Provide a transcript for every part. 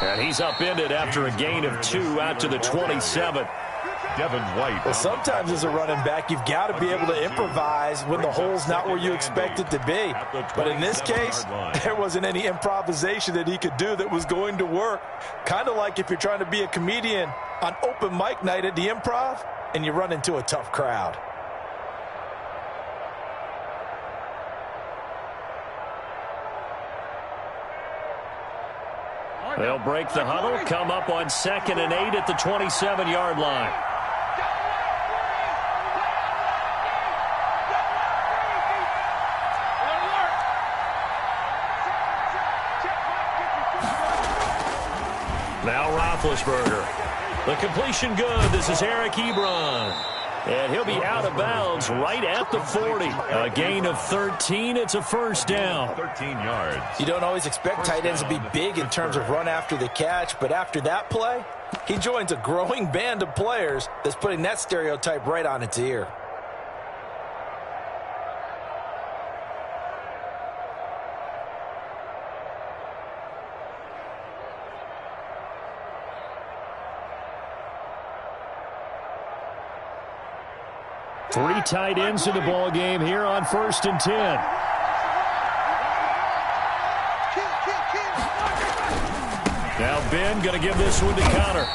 And he's upended after a gain of 2 out to the 27. Well, sometimes as a running back, you've got to be able to improvise when the hole's not where you expect it to be. But in this case, there wasn't any improvisation that he could do that was going to work. Kind of like if you're trying to be a comedian on open mic night at the Improv and you run into a tough crowd. They'll break the huddle, come up on 2nd and 8 at the 27-yard line. Now Roethlisberger. The completion good. This is Eric Ebron. And he'll be out of bounds right at the 40. A gain of 13. It's a first down. 13 yards. You don't always expect tight ends to be big in terms of run after the catch, but after that play, he joins a growing band of players that's putting that stereotype right on its ear. Three tight ends in the ball game here on 1st and 10. Now Ben going to give this one to Connor.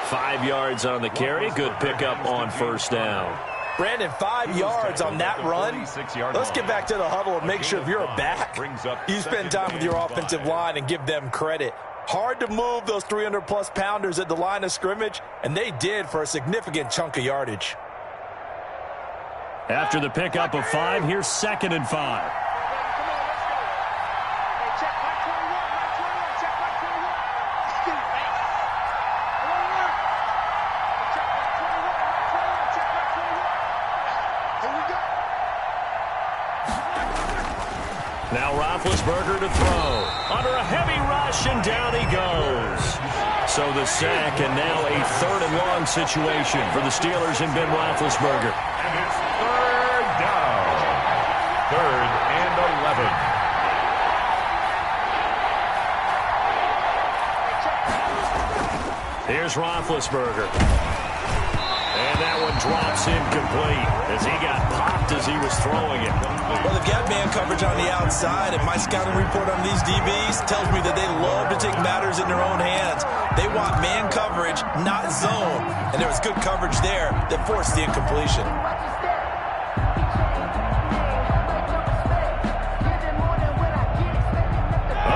5 yards on the carry. Good pickup on first down. Brandon, 5 yards on that run. Let's get back to the huddle and make sure if you're a back, you spend time with your offensive line and give them credit. Hard to move those 300-plus pounders at the line of scrimmage, and they did for a significant chunk of yardage. After the pickup of 5, here's 2nd and 5. Now Roethlisberger to throw. Under a heavy rush, and down he goes. So the sack, and now a 3rd and long situation for the Steelers and Ben Roethlisberger. And it's 3rd down. 3rd and 11. Here's Roethlisberger. And that one drops incomplete as he got popped as he was throwing it. Well, they've got man coverage on the outside, and my scouting report on these DBs tells me that they love to take matters in their own hands. They want man coverage, not zone. And there was good coverage there that forced the incompletion.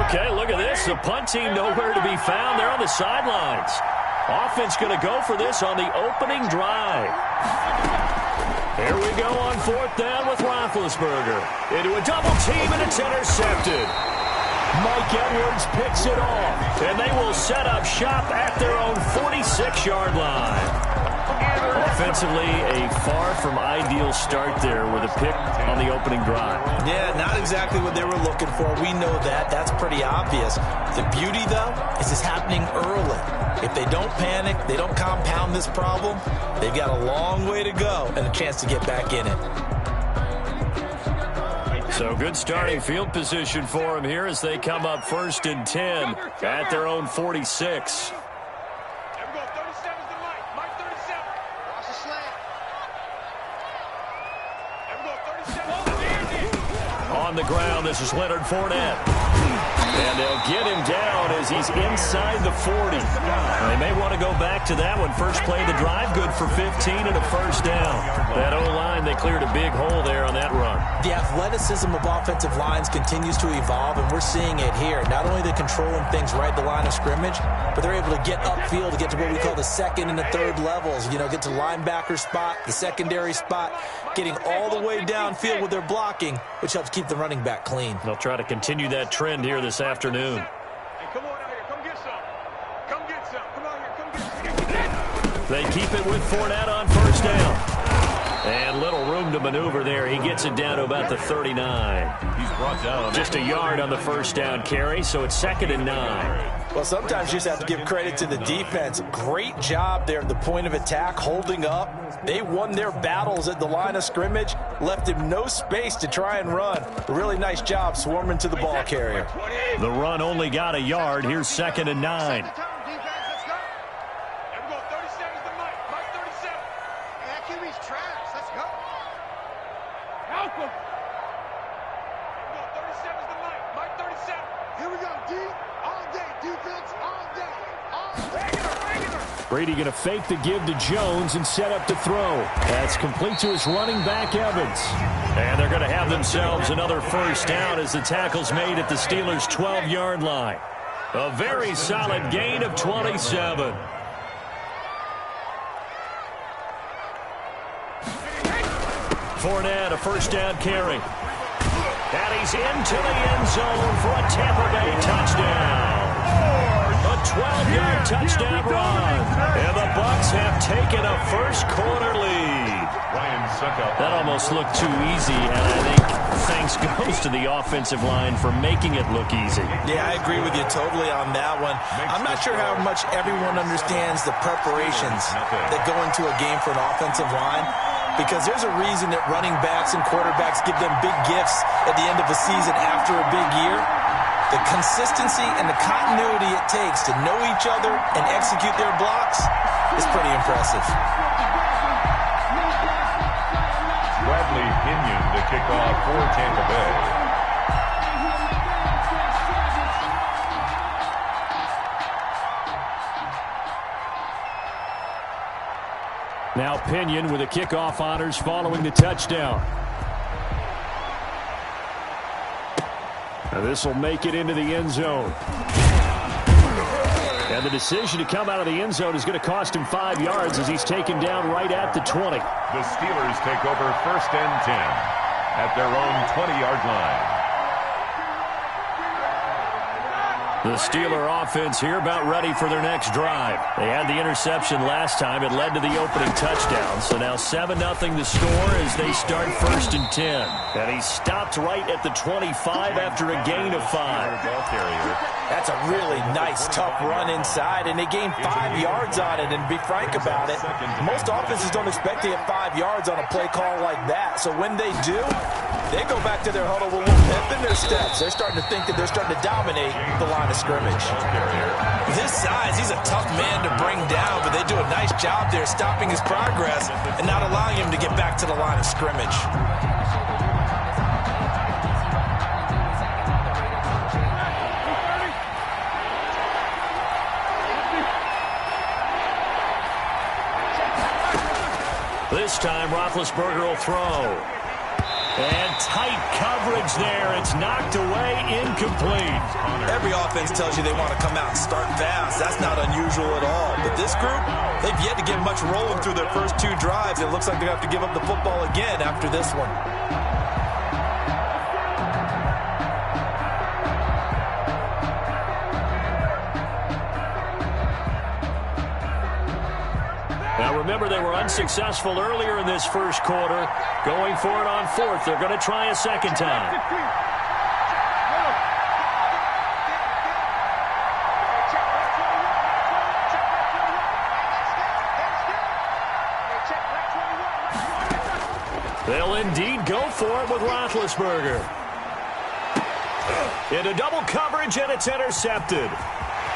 Okay, look at this. The punt team nowhere to be found. They're on the sidelines. Offense going to go for this on the opening drive. Here we go on 4th down with Roethlisberger. Into a double team, and it's intercepted. Mike Edwards picks it off, and they will set up shop at their own 46-yard line. Offensively, a far from ideal start there with a pick on the opening drive. Yeah, not exactly what they were looking for. We know that. That's pretty obvious. The beauty, though, is it's happening early. If they don't panic, they don't compound this problem, they've got a long way to go and a chance to get back in it. So good starting field position for them here as they come up 1st and 10 at their own 46. On the ground, this is Leonard Fournette. And they'll get him down as he's inside the 40. They may want to go back to that one. First play of the drive, good for 15 and a first down. That O-line, they cleared a big hole there on that run. The athleticism of offensive lines continues to evolve, and we're seeing it here. Not only are they controlling things right at the line of scrimmage, but they're able to get upfield to get to what we call the 2nd and the 3rd levels. You know, get to linebacker spot, the secondary spot, getting all the way downfield with their blocking, which helps keep the running back clean. They'll try to continue that trend here this afternoon. Hey, come on out here. Come get some. Come get some. Come out here. Come get some. They keep it with Fournette on 1st down. And little room to maneuver there. He gets it down to about the 39. He's brought down. Just a yard on the 1st down carry, so it's 2nd and 9. Well, sometimes you just have to give credit to the defense. Great job there at the point of attack, holding up. They won their battles at the line of scrimmage, left him no space to try and run. A really nice job swarming to the ball carrier. The run only got a yard. Here's 2nd and 9. Brady going to fake the give to Jones and set up to throw. That's complete to his running back, Evans. And they're going to have themselves another first down as the tackle's made at the Steelers' 12-yard line. A very solid gain of 27. Fournette, a first down carry. And he's into the end zone for a Tampa Bay touchdown. A 12-yard touchdown run. And the Bucs have taken a first-quarter lead. That almost looked too easy, and I think thanks goes to the offensive line for making it look easy. Yeah, I agree with you totally on that one. I'm not sure how much everyone understands the preparations that go into a game for an offensive line, because there's a reason that running backs and quarterbacks give them big gifts at the end of a season after a big year. The consistency and the continuity it takes to know each other and execute their blocks is pretty impressive. Bradley Pinion to kick off for Tampa Bay. Now Pinion with the kickoff honors following the touchdown. And this will make it into the end zone. And the decision to come out of the end zone is going to cost him 5 yards as he's taken down right at the 20. The Steelers take over 1st and 10 at their own 20-yard line. The Steeler offense here about ready for their next drive. They had the interception last time. It led to the opening touchdown. So now 7-0 the score as they start 1st and 10. And he stopped right at the 25 after a gain of 5. That's a really nice, tough run inside, and they gained 5 yards on it. And to be frank about it, most offenses don't expect to get 5 yards on a play call like that. So when they do, they go back to their huddle with a little pep in their steps. They're starting to think that they're starting to dominate the line of scrimmage. This size, he's a tough man to bring down, but they do a nice job there stopping his progress and not allowing him to get back to the line of scrimmage. This time, Roethlisberger will throw. And tight coverage there. It's knocked away, incomplete. Every offense tells you they want to come out and start fast. That's not unusual at all. But this group, they've yet to get much rolling through their first 2 drives. It looks like they have to give up the football again after this one. Now remember, they were unsuccessful earlier in this first quarter. Going for it on 4th. They're going to try a second time. They'll indeed go for it with Roethlisberger. Into double coverage, and it's intercepted.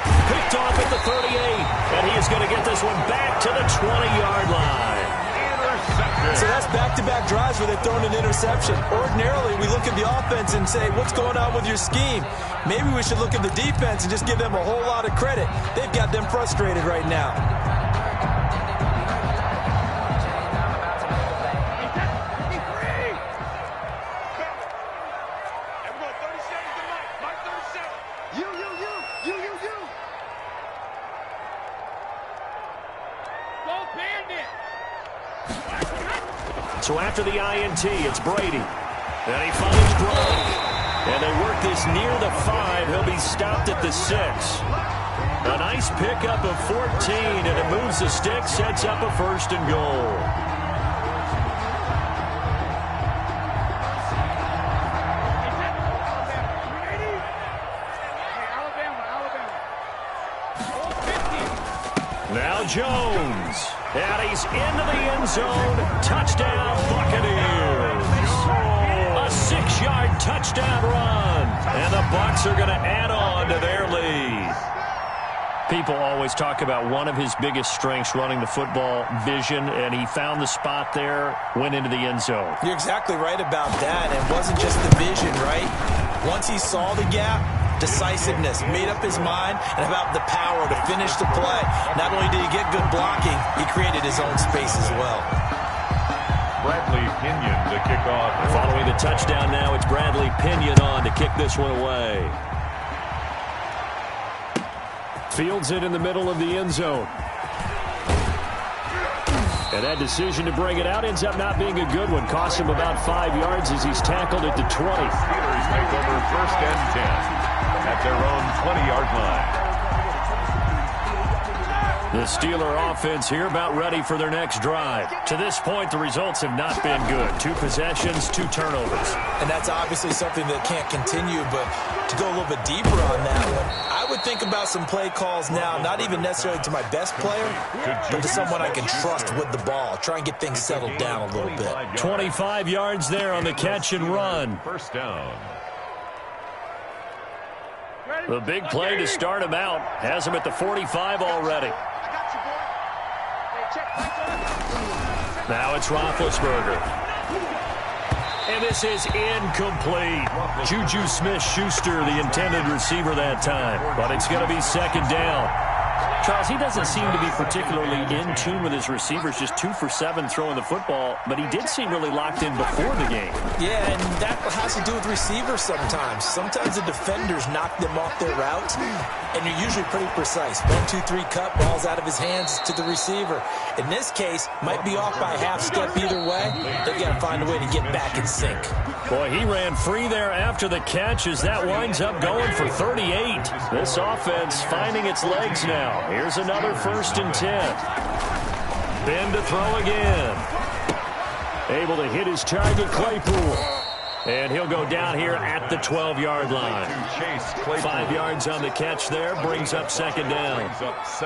Picked off at the 38, and he is going to get this one back to the 20-yard line. So that's back-to-back drives where they've thrown an interception. Ordinarily, we look at the offense and say, what's going on with your scheme? Maybe we should look at the defense and just give them a whole lot of credit. They've got them frustrated right now. So after the INT, it's Brady. And he finds Gronk. And they work this near the 5. He'll be stopped at the 6. A nice pickup of 14, and it moves the stick, sets up a 1st and goal. Now Jones. And he's into the end zone. Touchdown, Buccaneers. A 6-yard touchdown run. And the Bucs are going to add on to their lead. People always talk about one of his biggest strengths running the football, vision, and he found the spot there, went into the end zone. You're exactly right about that. And it wasn't just the vision, right? Once he saw the gap, decisiveness, made up his mind, and about the power to finish the play. Not only did he get good blocking, he created his own space as well. Bradley Pinion to kick off. Following the touchdown now, it's Bradley Pinion on to kick this one away. Fields it in the middle of the end zone. And that decision to bring it out ends up not being a good one. Costs him about 5 yards as he's tackled at the 20. Steelers take over 1st and 10 at their own 20-yard line. The Steeler offense here about ready for their next drive. To this point, the results have not been good. 2 possessions, 2 turnovers. And that's obviously something that can't continue, but to go a little bit deeper on that one, I would think about some play calls now, not even necessarily to my best player, but to someone I can trust with the ball. Try and get things settled down a little bit. 25 yards there on the catch and run. 1st down. The big play to start him out. Has him at the 45 already. Now it's Roethlisberger. And this is incomplete. Juju Smith-Schuster, the intended receiver that time. But it's going to be 2nd down. Charles, he doesn't seem to be particularly in tune with his receivers, just 2 for 7 throwing the football, but he did seem really locked in before the game. Yeah, and that has to do with receivers sometimes. Sometimes the defenders knock them off their routes, and you're usually pretty precise. 1, 2, 3 cut, balls out of his hands to the receiver. In this case, might be off by a half step either way. They've got to find a way to get back in sync. Boy, he ran free there after the catch as that winds up going for 38. This offense finding its legs now. Here's another 1st and 10. Ben to throw again. Able to hit his target, Claypool. And he'll go down here at the 12-yard line. 5 yards on the catch there, brings up 2nd down.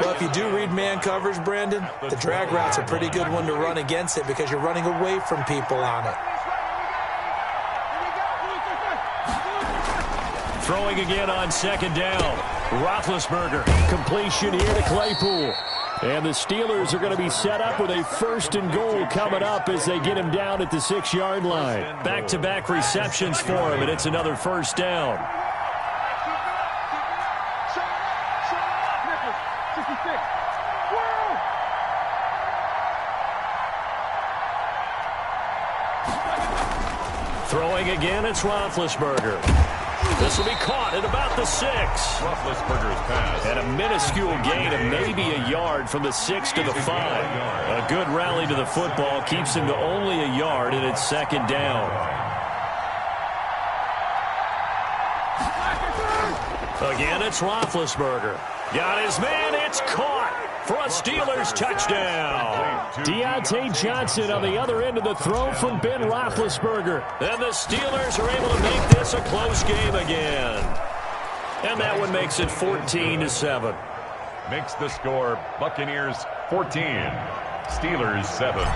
Well, if you do read man coverage, Brandon, the drag route's a pretty good one to run against it because you're running away from people on it. Throwing again on 2nd down. Roethlisberger, completion here to Claypool. And the Steelers are going to be set up with a 1st and goal coming up as they get him down at the 6-yard line. Back-to-back receptions for him, and it's another 1st down. Throwing again, it's Roethlisberger. This will be caught at about the 6. Roethlisberger's pass. And a minuscule gain of maybe a yard from the 6 to the 5. A good rally to the football keeps him to only a yard, and it's 2nd down. Again, it's Roethlisberger. Got his man, it's caught for a Steelers touchdown. Deontay Johnson on the other end of the throw from Ben Roethlisberger. And the Steelers are able to make this a close game again. And that one makes it 14-7. Makes the score Buccaneers 14, Steelers 7.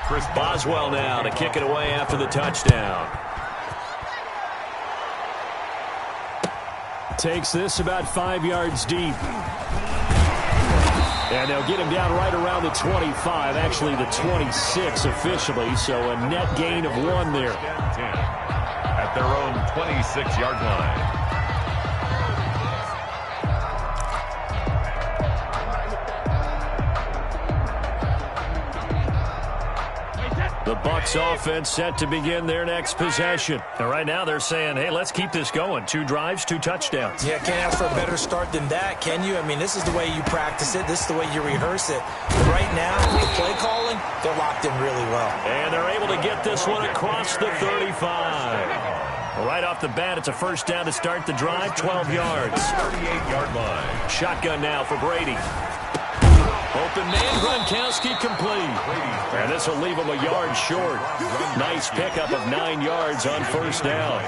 Chris Boswell now to kick it away after the touchdown. Takes this about 5 yards deep. And they'll get him down right around the 25, actually the 26 officially, so a net gain of 1 there. 10 at their own 26-yard line. The Bucs offense set to begin their next possession. And right now they're saying, hey, let's keep this going. 2 drives, 2 touchdowns. Yeah, can't ask for a better start than that, can you? I mean, this is the way you practice it. This is the way you rehearse it. But right now, the play calling, they're locked in really well. And they're able to get this one across the 35. Right off the bat, it's a 1st down to start the drive, 12 yards. 38-yard line. Shotgun now for Brady. Open man, Gronkowski complete. And this will leave him a yard short. Nice pickup of 9 yards on 1st down.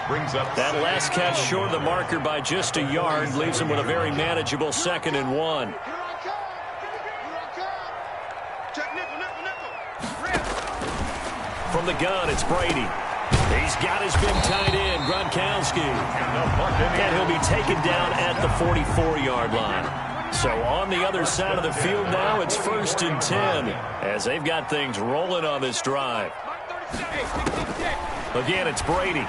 Brings up that last catch short of the marker by just a yard leaves him with a very manageable 2nd and 1. from the gun, it's Brady. He's got his big tight end, Gronkowski. And he'll be taken down at the 44-yard line. So on the other side of the field now, it's 1st and 10 as they've got things rolling on this drive. Again, it's Brady.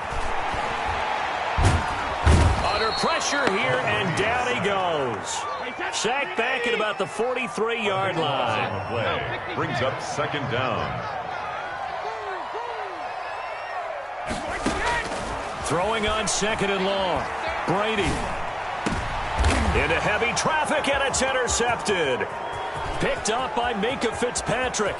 Under pressure here, and down he goes. Sacked back at about the 43-yard line. Play brings up 2nd down. Throwing on 2nd and long. Brady. Into heavy traffic, and it's intercepted. Picked up by Minkah Fitzpatrick.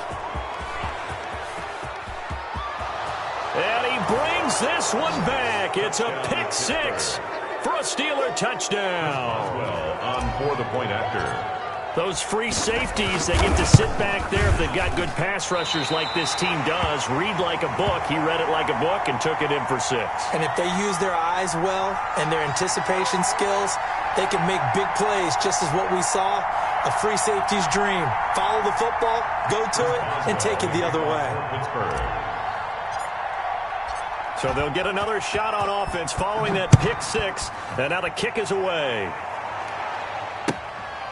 And he brings this one back. It's a pick 6 for a Steeler touchdown. Well, on for the point after. Those free safeties, they get to sit back there if they've got good pass rushers like this team does. Read like a book. He read it like a book and took it in for 6. And if they use their eyes well and their anticipation skills, they can make big plays, just as what we saw, a free safety's dream. Follow the football, go to it, and take it the other way. So they'll get another shot on offense following that pick 6, and now the kick is away.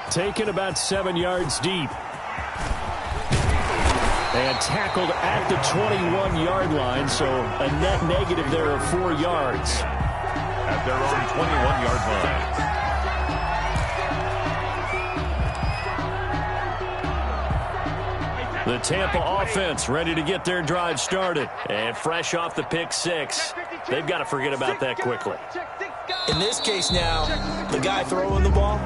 Taken about 7 yards deep. And tackled at the 21-yard line, so a net negative there of 4 yards. At their own 21-yard line. The Tampa offense ready to get their drive started. And fresh off the pick 6, they've got to forget about that quickly. In this case now, the guy throwing the ball,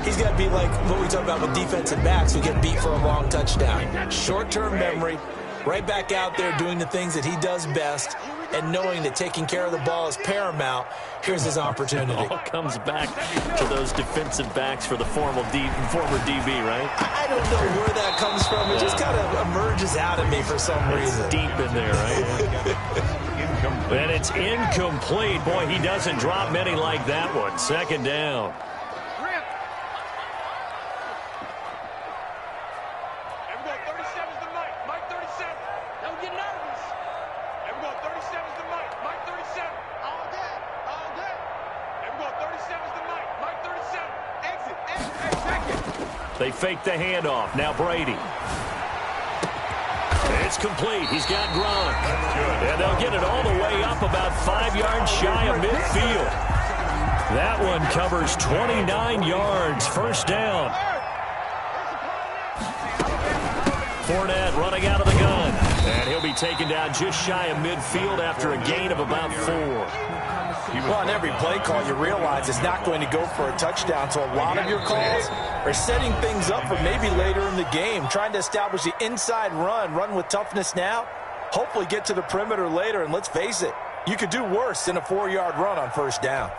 he's got to be like what we talk about with defensive backs who get beat for a long touchdown. Short-term memory, right back out there doing the things that he does best, and knowing that taking care of the ball is paramount. Here's his opportunity. It all comes back to those defensive backs for the former DB, right? I don't know where that comes from. It just kind of emerges out of me for some reason. It's deep in there, right? And it's incomplete. Boy, he doesn't drop many like that one. 2nd down. They fake the handoff. Now Brady. It's complete. He's got Gronk. And they'll get it all the way up about 5 yards shy of midfield. That one covers 29 yards. 1st down. Fournette running out of the gun. And he'll be taken down just shy of midfield after a gain of about 4. Well, on every play call, you realize it's not going to go for a touchdown. So a lot of your calls are setting things up for maybe later in the game, trying to establish the inside run with toughness now, hopefully get to the perimeter later. And let's face it, you could do worse than a 4-yard run on 1st down.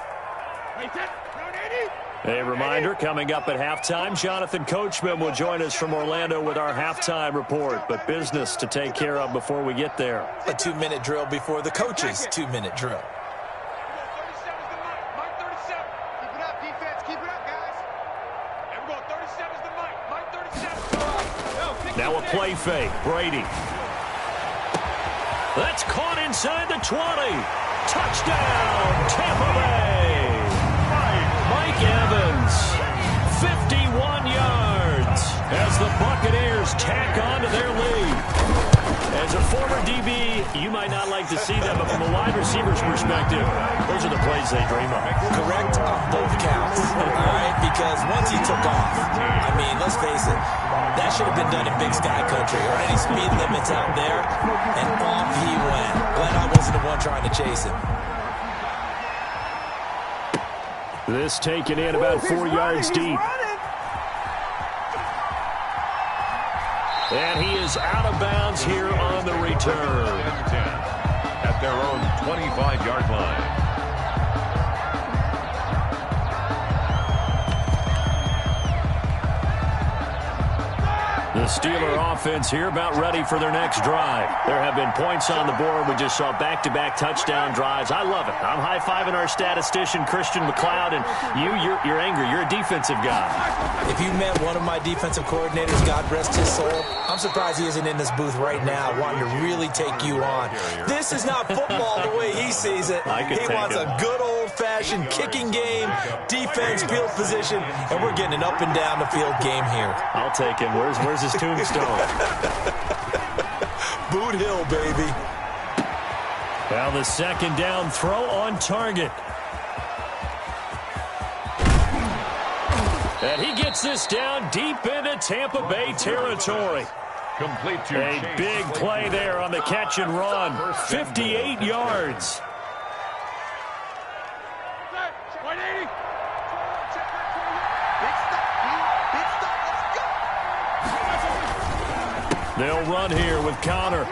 A reminder, coming up at halftime, Jonathan Coachman will join us from Orlando with our halftime report. But business to take care of before we get there. A 2-minute drill before the coach's 2-minute drill. Now a play fake. Brady. That's caught inside the 20. Touchdown, Tampa Bay. Mike Evans, 51 yards as the Buccaneers tack on to their lead. As a former DB, you might not like to see them, but from a wide receiver's perspective, those are the plays they dream of. Correct on both counts, all right? Because once he took off, I mean, let's face it, that should have been done in Big Sky Country or any speed limits out there, and off he went. Glad I wasn't the one trying to chase him. This taken in about 4 yards deep. And he is out of bounds here on the return. At their own 25-yard line. The Steeler offense here about ready for their next drive. There have been points on the board. We just saw back-to-back touchdown drives. I love it. I'm high-fiving our statistician, Christian McLeod, and you're angry. You're a defensive guy. If you met one of my defensive coordinators, God rest his soul, I'm surprised he isn't in this booth right now wanting to really take you on. This is not football the way he sees it. He wants a good old-fashioned kicking game, defense, field position, and we're getting an up and down the field game here. I'll take him. Where's his tombstone? Boot Hill, baby. Well, the second down throw on target. And he gets this down deep into Tampa Bay territory. Complete to a big play there on the catch and run. 58 yards. They'll run here with Connor.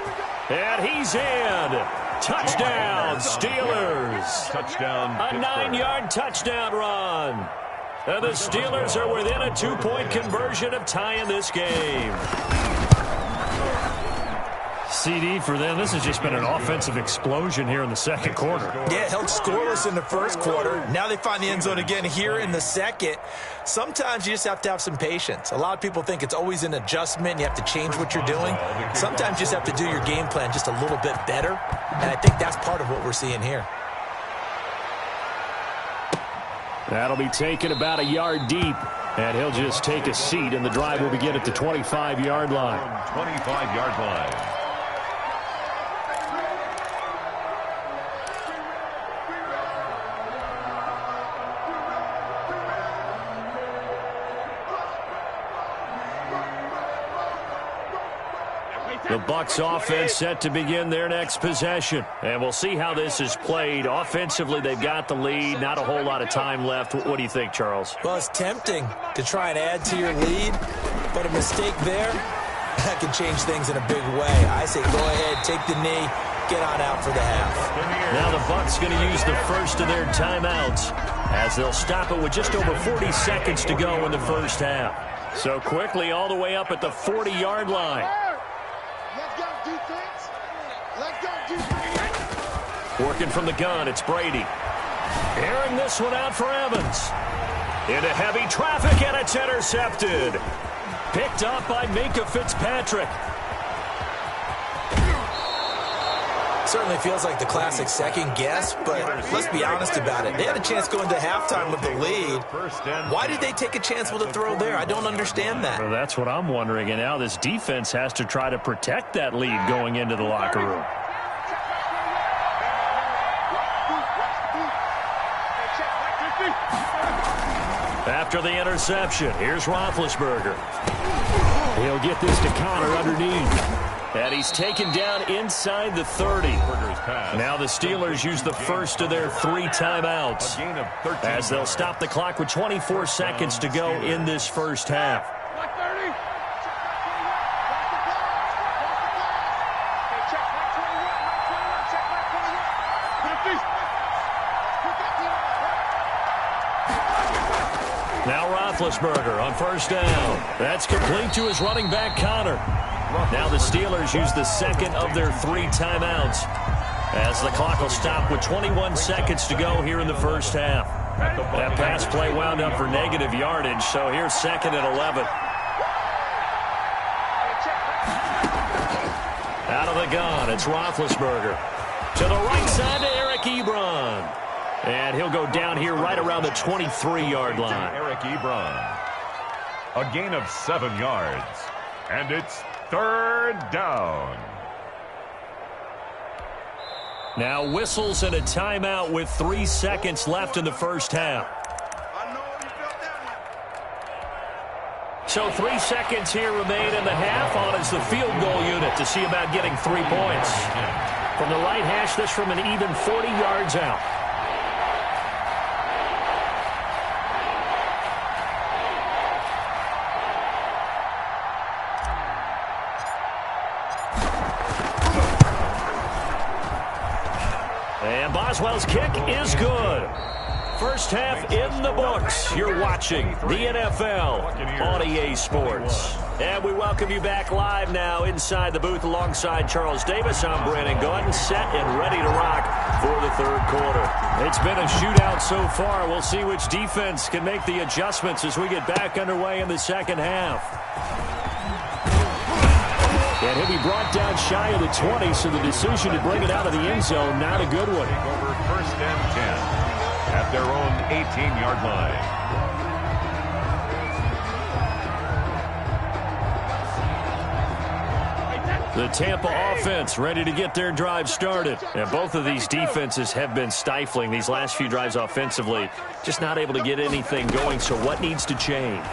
And he's in. Touchdown, Steelers. Touchdown. A 9-yard touchdown run. And the Steelers are within a 2-point conversion of tying this game. CD for them. This has just been an offensive explosion here in the second quarter. Yeah, held scoreless in the first quarter. Now they find the end zone again here in the second. Sometimes you just have to have some patience. A lot of people think it's always an adjustment. You have to change what you're doing. Sometimes you just have to do your game plan just a little bit better. And I think that's part of what we're seeing here. That'll be taken about a yard deep. And he'll just take a seat, and the drive will begin at the 25-yard line. 25-yard line. The Bucs offense set to begin their next possession. And we'll see how this is played. Offensively, they've got the lead. Not a whole lot of time left. What do you think, Charles? Well, it's tempting to try and add to your lead, but a mistake there, that can change things in a big way. I say go ahead, take the knee, get on out for the half. Now the Bucs going to use the first of their timeouts as they'll stop it with just over 40 seconds to go in the first half. So quickly all the way up at the 40-yard line. Working from the gun, it's Brady. Airing this one out for Evans. Into heavy traffic, and it's intercepted. Picked up by Minkah Fitzpatrick. Certainly feels like the classic second guess, but let's be honest about it. They had a chance going to halftime with the lead. Why did they take a chance with a throw there? I don't understand that. Well, that's what I'm wondering, and now this defense has to try to protect that lead going into the locker room. After the interception, here's Roethlisberger. He'll get this to Connor underneath. And he's taken down inside the 30. Now the Steelers use the first of their 3 timeouts as they'll stop the clock with 24 seconds to go in this first half. Now Roethlisberger on first down. That's complete to his running back, Connor. Now the Steelers use the second of their 3 timeouts as the clock will stop with 21 seconds to go here in the first half. That pass play wound up for negative yardage, so here's second and 11. Out of the gun, it's Roethlisberger. To the right side to Eric Ebron. And he'll go down here right around the 23-yard line. Eric Ebron. A gain of 7 yards. And it's third down. Now whistles and a timeout with 3 seconds left in the first half. So 3 seconds here remain in the half. On is the field goal unit to see about getting 3 points. From the right hash, this from an even 40 yards out. And Boswell's kick is good. First half in the books. You're watching the NFL on EA Sports. And we welcome you back live now inside the booth alongside Charles Davis. I'm Brandon Gaudin, set and ready to rock for the third quarter. It's been a shootout so far. We'll see which defense can make the adjustments as we get back underway in the second half. And he'll be brought down shy of the 20, so the decision to bring it out of the end zone, not a good one. Over first and 10 at their own 18-yard line. The Tampa offense ready to get their drive started. And both of these defenses have been stifling these last few drives offensively. Just not able to get anything going, so what needs to change?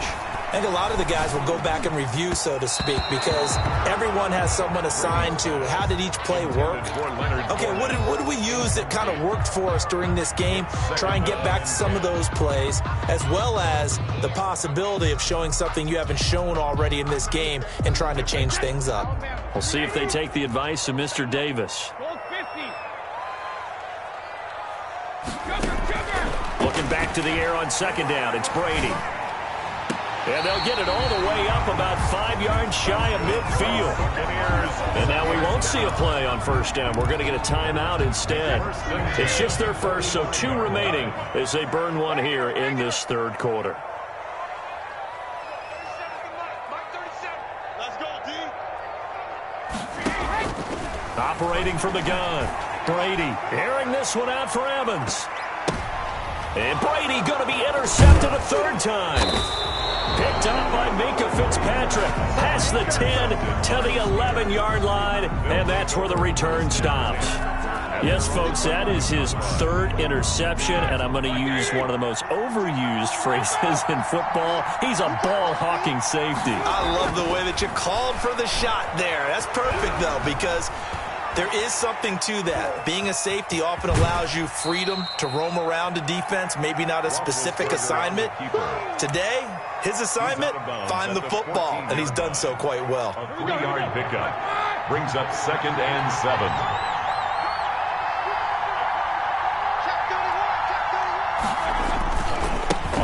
I think a lot of the guys will go back and review, so to speak, because everyone has someone assigned to how did each play work. Okay, what did we use that kind of worked for us during this game? Try and get back to some of those plays, as well as the possibility of showing something you haven't shown already in this game and trying to change things up. We'll see if they take the advice of Mr. Davis. Looking back to the air on second down, it's Brady. And they'll get it all the way up about 5 yards shy of midfield. And now we won't see a play on first down. We're going to get a timeout instead. It's just their first, so 2 remaining as they burn one here in this third quarter. Operating from the gun. Brady airing this one out for Evans. And Brady going to be intercepted a third time. Picked up by Minka Fitzpatrick. Past the 10 to the 11-yard line. And that's where the return stops. Yes, folks, that is his third interception. And I'm going to use one of the most overused phrases in football. He's a ball-hawking safety. I love the way that you called for the shot there. That's perfect, though, because there is something to that. Being a safety often allows you freedom to roam around a defense, maybe not a specific assignment. Today, his assignment, find the football, and he's done so quite well. A 3-yard pickup brings up 2nd and 7.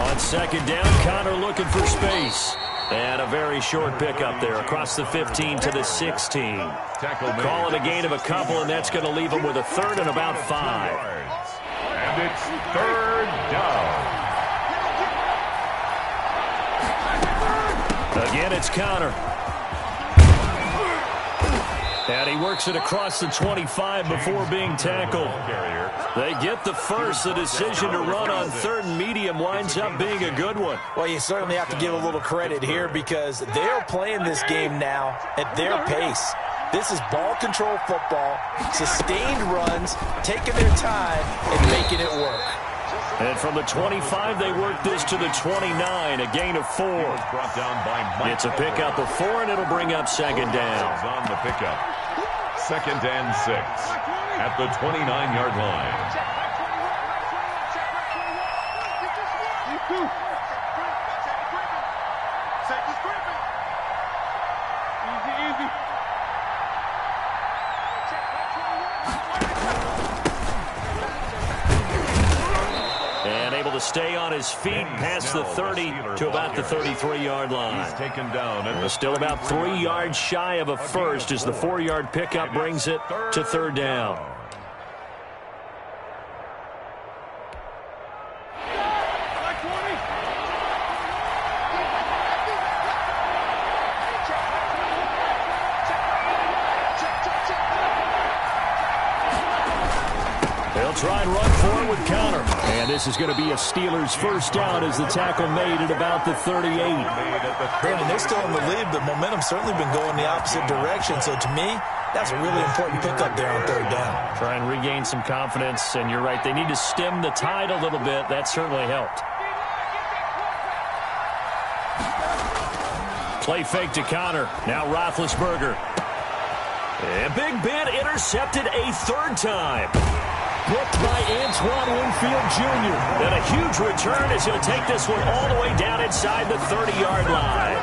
On second down, Connor looking for space. And a very short pickup there across the 15 to the 16. Call it a gain of a couple, and that's going to leave them with a third and about 5. And it's third down. Again, it's Connor. And he works it across the 25 before being tackled. They get the first. The decision to run on third and medium winds up being a good one. Well, you certainly have to give a little credit here because they're playing this game now at their pace. This is ball control football, sustained runs, taking their time and making it work. And from the 25, they work this to the 29, a gain of 4. It's a pickup of 4, and it'll bring up second down. On the pickup, 2nd and 6 at the 29-yard line. To stay on his feet past the 30 to about the 33-yard line. He's taken down at still about 3 yards shy of a first as the 4-yard pickup brings it to third down. They'll try and run for it with Connor. And this is going to be a Steelers first down as the tackle made at about the 38. Brandon, they're still in the lead, but momentum's certainly been going the opposite direction. So to me, that's a really important pickup there on third down. Try and regain some confidence, and you're right. They need to stem the tide a little bit. That certainly helped. Play fake to Connor. Now Roethlisberger. And Big Ben intercepted a third time. Blocked by Antoine Winfield Jr. And a huge return as he'll take this one all the way down inside the 30-yard line.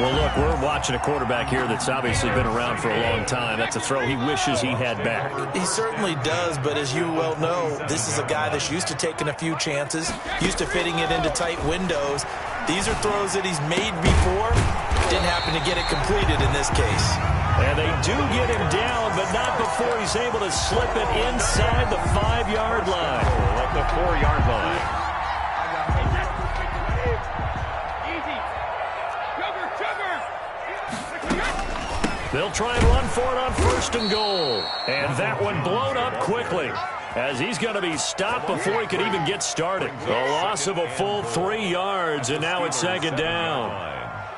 Well, look, we're watching a quarterback here that's obviously been around for a long time. That's a throw he wishes he had back. He certainly does, but as you well know, this is a guy that's used to taking a few chances, used to fitting it into tight windows. These are throws that he's made before. Didn't happen to get it completed in this case. And they do get him down, but not before he's able to slip it inside the 5-yard line. At the 4-yard line. They'll try and run for it on 1st and goal. And that one blown up quickly, as he's going to be stopped before he could even get started. A loss of a full 3 yards, and now it's 2nd down.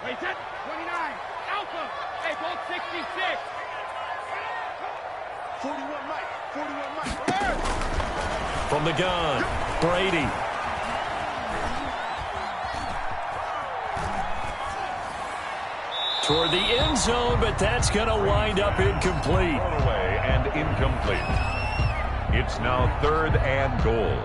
Wait, set. 29. Alpha. Hey, hold 66. 41 Mike. 41 Mike. From the gun, Brady. Toward the end zone, but that's going to wind up incomplete. Thrown away and incomplete. It's now 3rd and goal.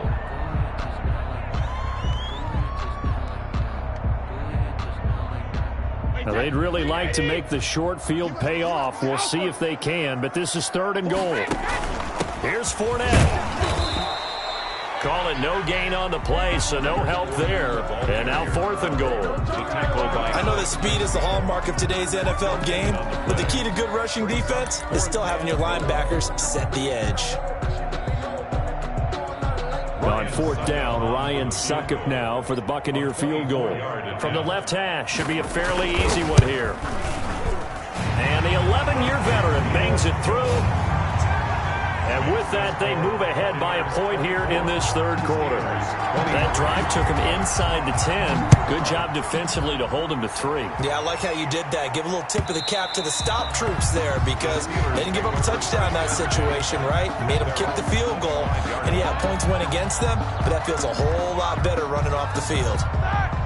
Now, they'd really like to make the short field pay off. We'll see if they can, but this is 3rd and goal. Here's Fournette. Call it no gain on the play, so no help there. And now 4th and goal. I know that speed is the hallmark of today's NFL game, but the key to good rushing defense is still having your linebackers set the edge. On 4th down, Ryan Succop now for the Buccaneer field goal. From the left hash, should be a fairly easy one here. And the 11-year veteran bangs it through. And with that, they move ahead by a point here in this 3rd quarter. That drive took him inside the 10. Good job defensively to hold him to 3. Yeah, I like how you did that. Give a little tip of the cap to the stop troops there, because they didn't give up a touchdown in that situation, right? Made them kick the field goal. And yeah, points went against them, but that feels a whole lot better running off the field.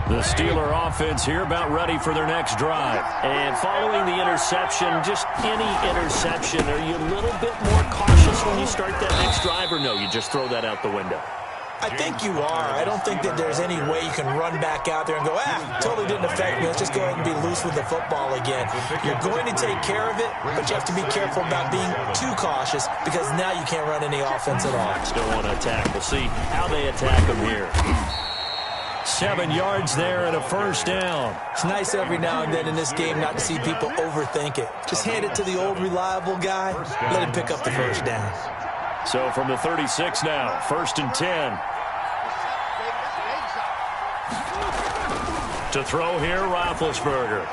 The Steeler offense here about ready for their next drive. And following the interception, just any interception, are you a little bit more cautious when you start that next drive, or no, you just throw that out the window? I think you are. I don't think that there's any way you can run back out there and go, totally didn't affect me. Let's just go ahead and be loose with the football again. You're going to take care of it, but you have to be careful about being too cautious, because now you can't run any offense at all. Still want to attack. We'll see how they attack them here. 7 yards there and a 1st down. It's nice every now and then in this game not to see people overthink it. Just hand it to the old reliable guy. Let him pick up the 1st down. So from the 36 now, 1st and 10. To throw here, Roethlisberger.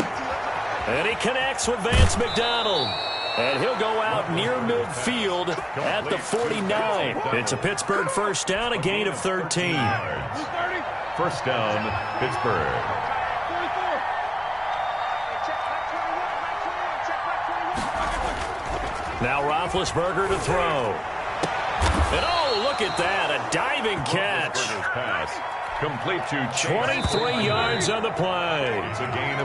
And he connects with Vance McDonald. And he'll go out near midfield at the 49. It's a Pittsburgh 1st down, a gain of 13. 1st down, Pittsburgh. Now Roethlisberger to throw. And oh, look at that, a diving catch. Pass. Complete to 23 yards on the play.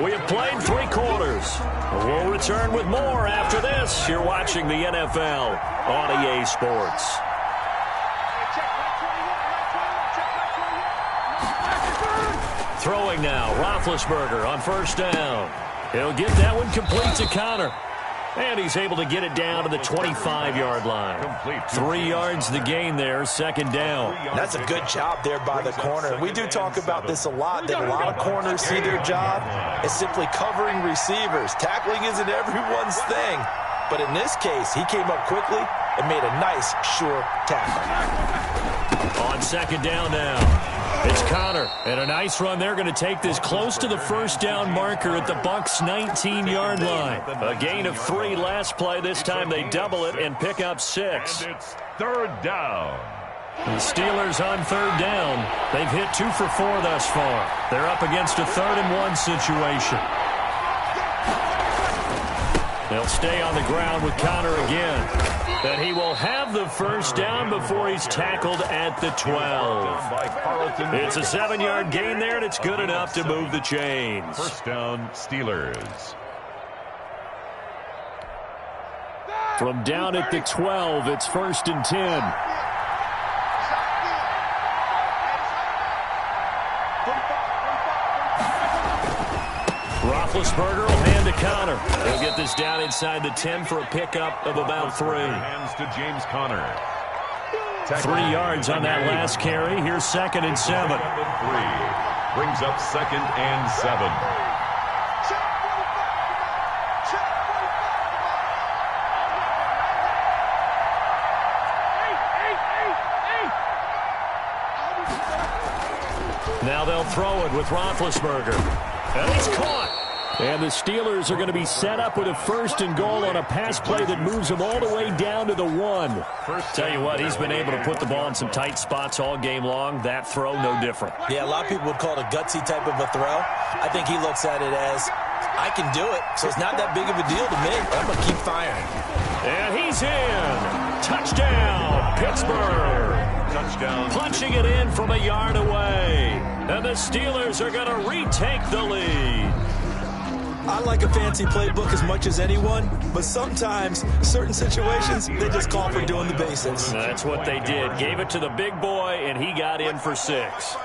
We have played 3 quarters. We'll return with more after this. You're watching the NFL on EA Sports. Throwing now, Roethlisberger on 1st down. He'll get that one complete to Connor. And he's able to get it down to the 25-yard line. 3 yards the gain there, 2nd down. That's a good job there by the corner. We do talk about this a lot, that a lot of corners see their job as simply covering receivers. Tackling isn't everyone's thing. But in this case, he came up quickly and made a nice, sure tackle. On 2nd down now. It's Connor, and a nice run there, going to take this close to the 1st down marker at the Bucs' 19-yard line. A gain of 3 last play. This time they double it and pick up 6. And it's 3rd down. The Steelers on 3rd down. They've hit 2 for 4 thus far. They're up against a 3rd and 1 situation. They'll stay on the ground with Connor again. And he will have the 1st down before he's tackled at the 12. It's a 7-yard gain there, and it's good enough to move the chains. 1st down, Steelers. From down at the 12, it's 1st and 10. Roethlisberger will hand to Connor. He'll get this down inside the 10 for a pickup of about 3. Hands to James Conner. 3 yards on that last carry. Here's 2nd and 7. brings up 2nd and 7. Now they'll throw it with Roethlisberger. And he's caught. And the Steelers are going to be set up with a 1st and goal on a pass play that moves them all the way down to the 1. Tell you what, he's been able to put the ball in some tight spots all game long. That throw, no different. Yeah, a lot of people would call it a gutsy type of a throw. I think he looks at it as, I can do it, so it's not that big of a deal to me. I'm going to keep firing. And he's in. Touchdown, Pittsburgh. Touchdown. Punching it in from a yard away. And the Steelers are going to retake the lead. I like a fancy playbook as much as anyone, but sometimes, certain situations, they just call for doing the basics. That's what they did. Gave it to the big boy, and he got in for 6.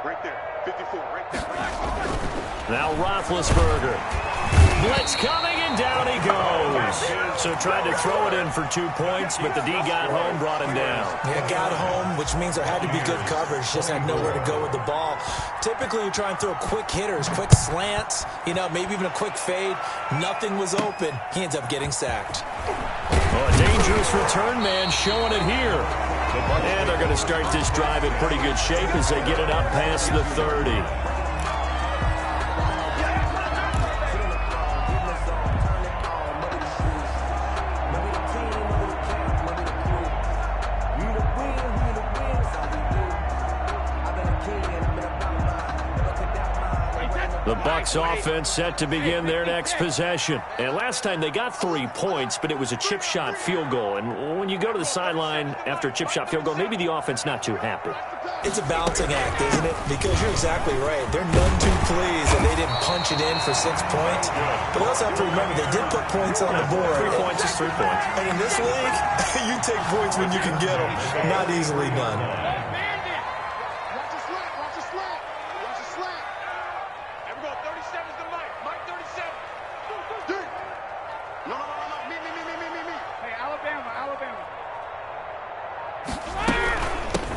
Right there, 54, right there. Now Roethlisberger. Blitz coming, and down he goes. So tried to throw it in for 2 points, but the D got home, brought him down. Yeah, got home, which means there had to be good coverage. Just had nowhere to go with the ball. Typically, you try and throw quick hitters, quick slants, maybe even a quick fade. Nothing was open. He ends up getting sacked. Oh, a dangerous return man showing it here. And they're going to start this drive in pretty good shape as they get it up past the 30. The Bucs offense set to begin their next possession. And last time they got 3 points, but it was a chip shot field goal. And when you go to the sideline after a chip shot field goal, maybe the offense not too happy. It's a balancing act, isn't it? Because you're exactly right. They're none too pleased that they didn't punch it in for 6 points. But they also have to remember they did put points on the board. 3 points is 3 points. And in this league, you take points when you can get them. Not easily done.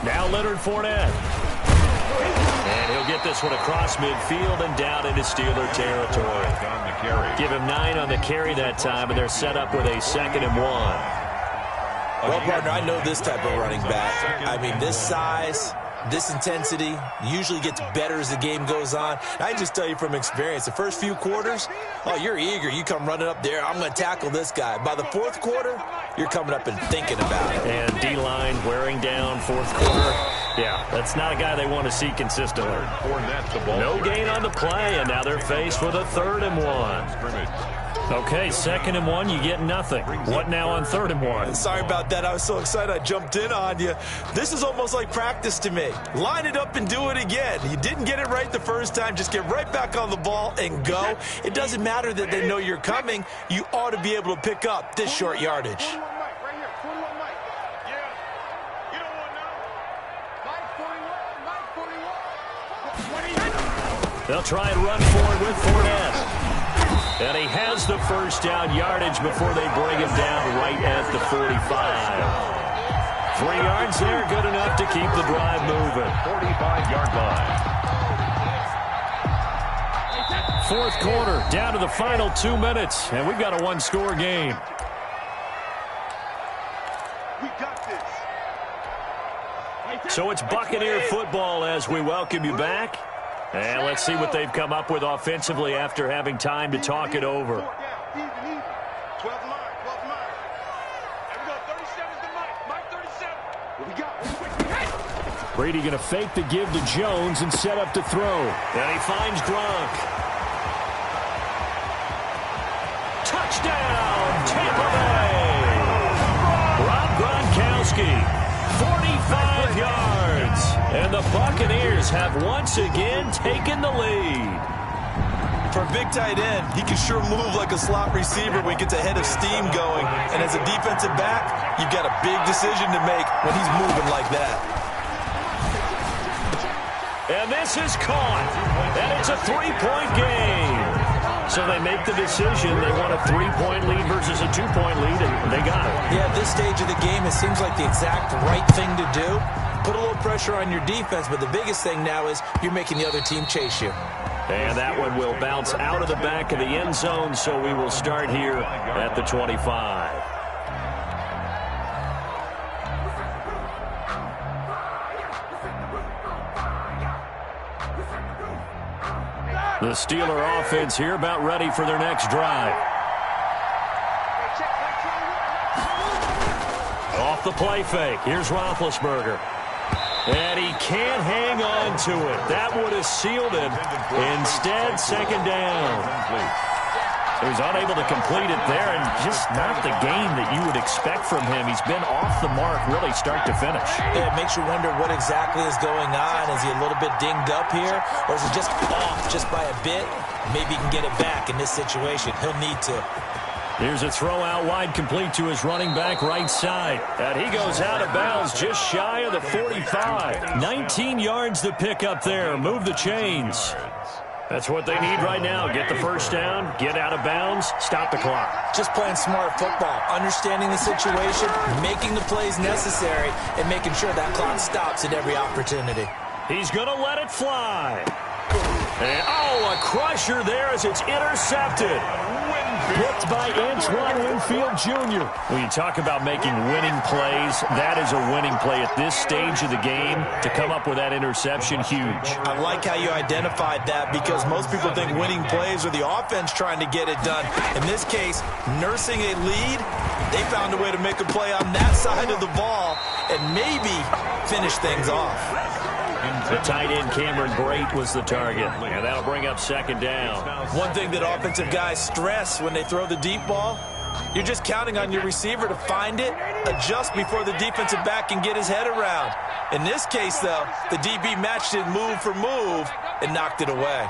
Now Leonard Fournette. And he'll get this one across midfield and down into Steeler territory. Give him 9 on the carry that time, and they're set up with a 2nd and 1. Well, partner, I know this type of running back. I mean, this size, this intensity usually gets better as the game goes on. I just tell you from experience, the first few quarters, you're eager. You come running up there, I'm going to tackle this guy. By the 4th quarter, you're coming up and thinking about it. And D-line wearing down 4th quarter. Yeah, that's not a guy they want to see consistently. No gain on the play, and now they're faced with a 3rd and 1. Okay, 2nd and 1, you get nothing. What now on 3rd and 1? Sorry about that. I was so excited I jumped in on you. This is almost like practice to me. Line it up and do it again. You didn't get it right the first time. Just get right back on the ball and go. It doesn't matter that they know you're coming. You ought to be able to pick up this short yardage. They'll try and run forward with Fournette. And he has the first down yardage before they bring him down right at the 45. 3 yards there, good enough to keep the drive moving. 45-yard line. 4th quarter, down to the final 2 minutes, and we've got a 1-score game. We got this. So it's Buccaneer football as we welcome you back. And let's see what they've come up with offensively after having time to talk it over. 12 line. There we go, 37's the Mike 37. What we got? Brady going to fake the give to Jones and set up to throw. And he finds Gronk. Touchdown, Tampa Bay. Rob Gronkowski, 45 yards. And the Buccaneers have once again taken the lead. For a big tight end, he can sure move like a slot receiver when he gets a head of steam going. And as a defensive back, you've got a big decision to make when he's moving like that. And this is caught. And it's a three-point game. So they make the decision. They want a three-point lead versus a two-point lead, and they got it. Yeah, at this stage of the game, it seems like the exact right thing to do. Put a little pressure on your defense, but the biggest thing now is you're making the other team chase you. And that one will bounce out of the back of the end zone, so we will start here at the 25. The Steeler offense here about ready for their next drive. Off the play fake. Here's Roethlisberger. And he can't hang on to it. That would have sealed it. Instead, second down. He was unable to complete it there, and just not the game that you would expect from him. He's been off the mark really start to finish. Yeah, it makes you wonder what exactly is going on. Is he a little bit dinged up here, or is it just off just by a bit? Maybe he can get it back in this situation. He'll need to. Here's a throw out wide, complete to his running back right side. And he goes out of bounds just shy of the 45. 19 yards to pick up there. Move the chains. That's what they need right now. Get the first down, get out of bounds, stop the clock. Just playing smart football, understanding the situation, making the plays necessary, and making sure that clock stops at every opportunity. He's going to let it fly. And, a crusher there as it's intercepted. Picked by Antoine Winfield Jr. When you talk about making winning plays, that is a winning play at this stage of the game. To come up with that interception, huge. I like how you identified that, because most people think winning plays are the offense trying to get it done. In this case, nursing a lead, they found a way to make a play on that side of the ball and maybe finish things off. The tight end, Cameron Brate, was the target. And that'll bring up second down. One thing that offensive guys stress when they throw the deep ball, you're just counting on your receiver to find it, adjust before the defensive back can get his head around. In this case, though, the DB matched it move for move and knocked it away.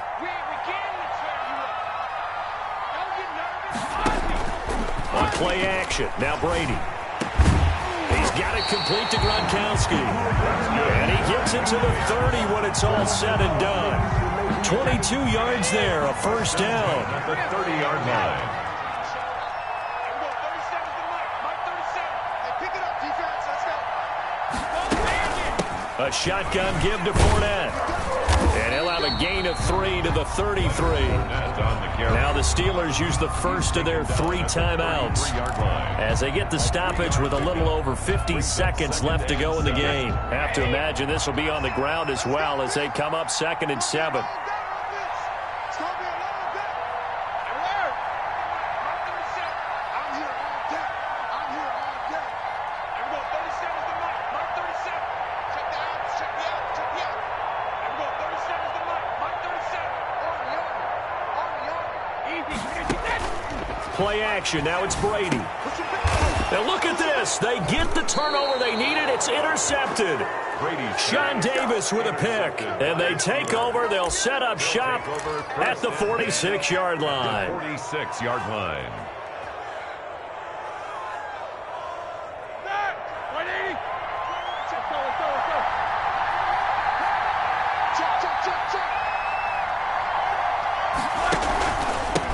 On play action, now Brady. He's got it complete to Gronkowski. And he gets it to the 30 when it's all said and done. 22 yards there, a first down. At the 30-yard line. A shotgun give to Fournette. And he'll have a gain of 3 to the 33. Now the Steelers use the first of their 3 timeouts as they get the stoppage with a little over 50 seconds left to go in the game. Have to imagine this will be on the ground as well as they come up 2nd and 7. Play action. Now it's Brady. Now look at this. They get the turnover they needed. It's intercepted. Sean Davis with a pick. And they take over. They'll set up shop at the 46-yard line. 46-yard line.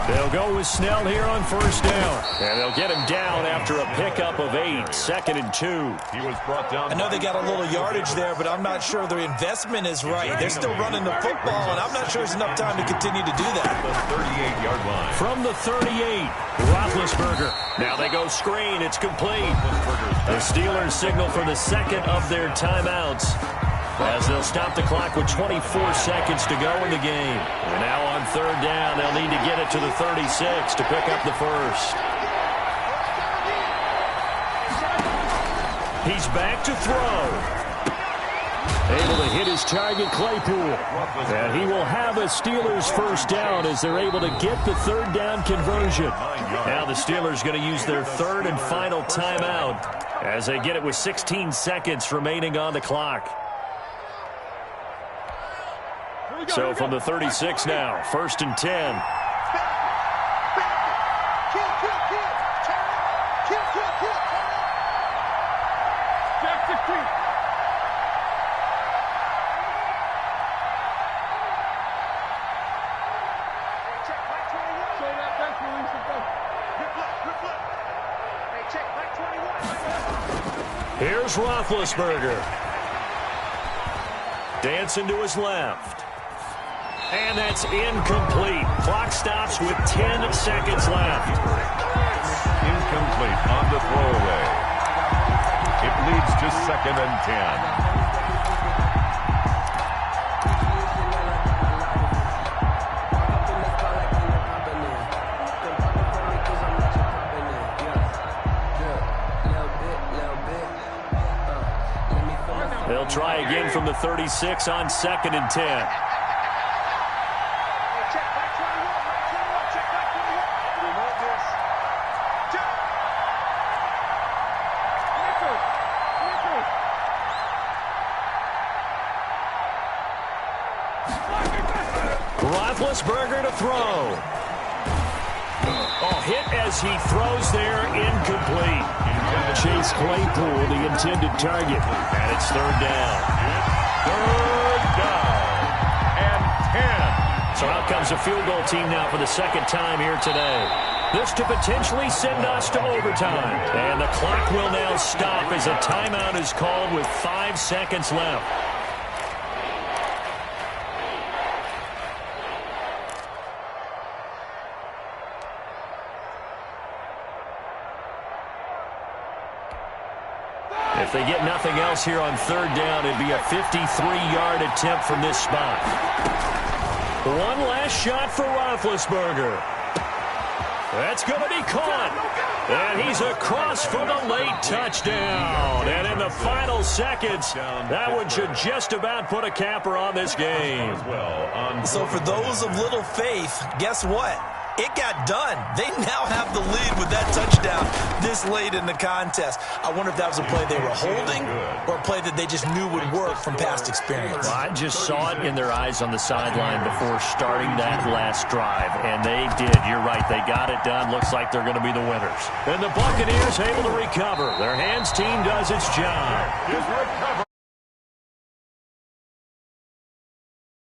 They'll go with Snell here on first down. And they'll get him down after a pickup of 8. 2nd and 2. He was brought down. I know they got a little yardage there, but I'm not sure their investment is right. They're still running the football, and I'm not sure there's enough time to continue to do that. The 38-yard line. From the 38, Roethlisberger. Now they go screen. It's complete. The Steelers signal for the second of their timeouts, as they'll stop the clock with 24 seconds to go in the game. And now on third down, they'll need to get it to the 36 to pick up the first. He's back to throw. Able to hit his target, Claypool. And he will have a Steelers first down as they're able to get the third down conversion. Now the Steelers going to use their third and final timeout as they get it with 16 seconds remaining on the clock. So from the 36 now, 1st and 10. Here's Roethlisberger. Dancing to his left. And that's incomplete. Clock stops with 10 seconds left. Incomplete on the throwaway. It leads to 2nd and 10. They'll try again from the 36 on 2nd and 10. Roethlisberger to throw. Hit as he throws there, incomplete. Chase Claypool, the intended target. And it's 3rd down. 3rd down and 10. So out comes a field goal team now for the 2nd time here today. This to potentially send us to overtime. And the clock will now stop as a timeout is called with 5 seconds left. If they get nothing else here on 3rd down, it'd be a 53-yard attempt from this spot. One last shot for Roethlisberger. That's going to be caught. And he's across for the late touchdown. And in the final seconds, that one should just about put a capper on this game. So for those of little faith, guess what? It got done. They now have the lead with that touchdown this late in the contest. I wonder if that was a play they were holding or a play that they just knew would work from past experience. Well, I just saw it in their eyes on the sideline before starting that last drive, and they did. You're right. They got it done. Looks like they're going to be the winners. And the Buccaneers able to recover. Their hands team does its job.